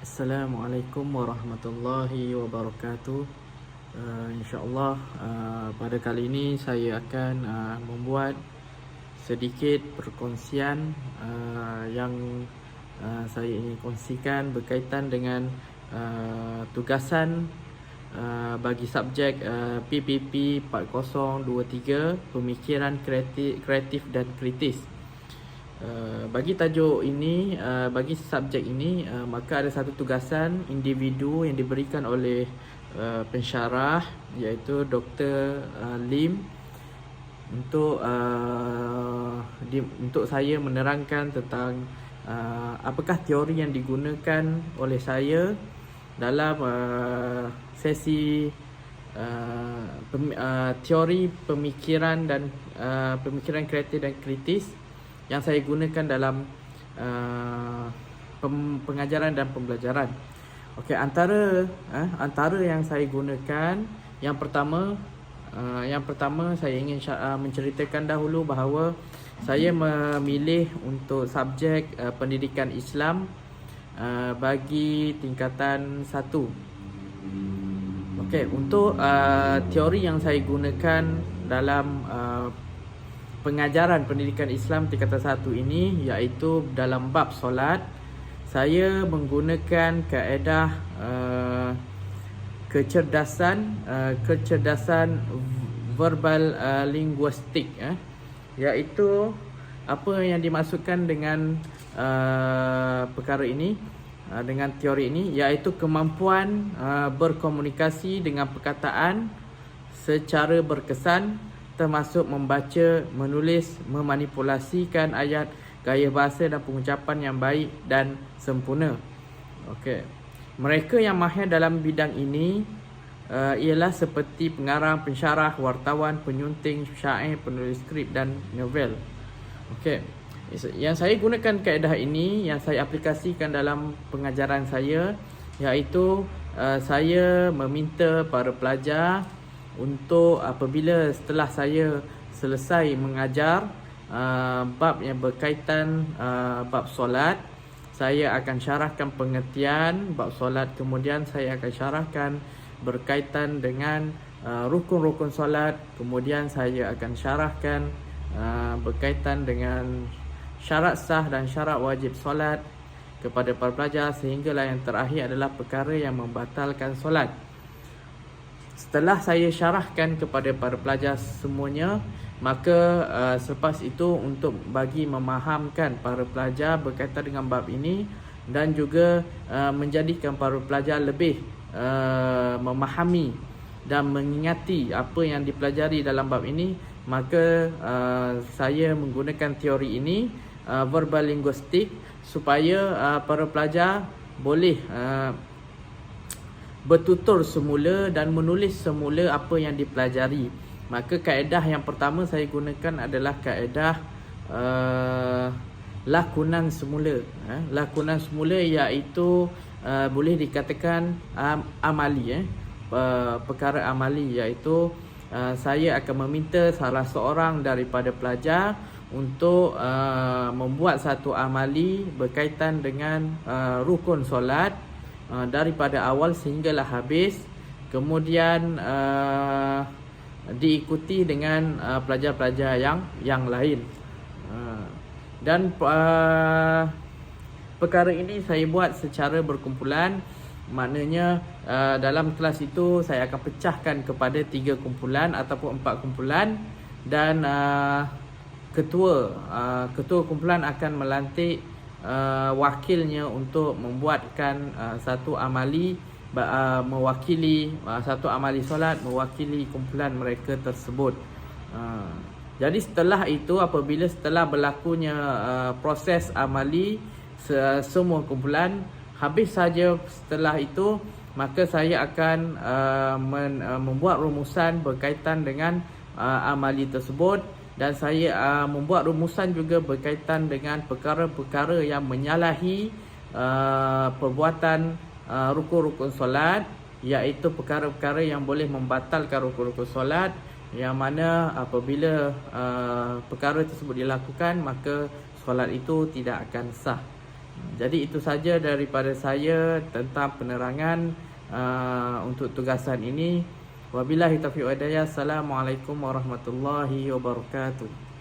Assalamualaikum warahmatullahi wabarakatuh. InsyaAllah pada kali ini saya akan membuat sedikit perkongsian yang saya ingin kongsikan berkaitan dengan tugasan bagi subjek PPP 4023 Pemikiran Kreatif dan Kritis. Bagi tajuk ini, bagi subjek ini, maka ada satu tugasan individu yang diberikan oleh pensyarah iaitu Dr. Lim untuk saya menerangkan tentang apakah teori yang digunakan oleh saya dalam sesi teori pemikiran dan pemikiran kreatif dan kritis yang saya gunakan dalam pengajaran dan pembelajaran. Okey, antara yang saya gunakan, yang pertama saya ingin menceritakan dahulu bahawa saya memilih untuk subjek pendidikan Islam bagi tingkatan 1. Okey, untuk teori yang saya gunakan dalam pengajaran pendidikan Islam tingkatan 1 ini, iaitu dalam bab solat, saya menggunakan kaedah kecerdasan verbal linguistik, iaitu apa yang dimaksudkan dengan perkara ini, dengan teori ini, iaitu kemampuan berkomunikasi dengan perkataan secara berkesan, termasuk membaca, menulis, memanipulasikan ayat, gaya bahasa dan pengucapan yang baik dan sempurna. Okey. Mereka yang mahir dalam bidang ini ialah seperti pengarang, pensyarah, wartawan, penyunting, syair, penulis skrip dan novel. Okey. Yang saya gunakan kaedah ini, yang saya aplikasikan dalam pengajaran saya, iaitu saya meminta para pelajar untuk apabila setelah saya selesai mengajar bab yang berkaitan bab solat, saya akan syarahkan pengertian bab solat, kemudian saya akan syarahkan berkaitan dengan rukun-rukun solat, kemudian saya akan syarahkan berkaitan dengan syarat sah dan syarat wajib solat kepada para pelajar, sehinggalah yang terakhir adalah perkara yang membatalkan solat. Setelah saya syarahkan kepada para pelajar semuanya, maka selepas itu untuk bagi memahamkan para pelajar berkaitan dengan bab ini dan juga menjadikan para pelajar lebih memahami dan mengingati apa yang dipelajari dalam bab ini, maka saya menggunakan teori ini, verbal linguistik, supaya para pelajar boleh bertutur semula dan menulis semula apa yang dipelajari. Maka kaedah yang pertama saya gunakan adalah kaedah lakonan semula. Lakonan semula iaitu boleh dikatakan amali, perkara amali, iaitu saya akan meminta salah seorang daripada pelajar untuk membuat satu amali berkaitan dengan rukun solat daripada awal sehinggalah habis, kemudian diikuti dengan pelajar-pelajar yang lain. Dan perkara ini saya buat secara berkumpulan, maknanya dalam kelas itu saya akan pecahkan kepada 3 kumpulan ataupun 4 kumpulan, dan ketua kumpulan akan melantik wakilnya untuk membuatkan satu amali, mewakili satu amali solat, mewakili kumpulan mereka tersebut. Jadi setelah itu, apabila setelah berlakunya proses amali semua kumpulan habis saja, setelah itu maka saya akan membuat rumusan berkaitan dengan amali tersebut, dan saya membuat rumusan juga berkaitan dengan perkara-perkara yang menyalahi perbuatan rukun-rukun solat, iaitu perkara-perkara yang boleh membatalkan rukun-rukun solat, yang mana apabila perkara tersebut dilakukan, maka solat itu tidak akan sah. Jadi itu saja daripada saya tentang penerangan untuk tugasan ini. Wabillahi taufiq wal hidayah. Assalamualaikum warahmatullahi wabarakatuh.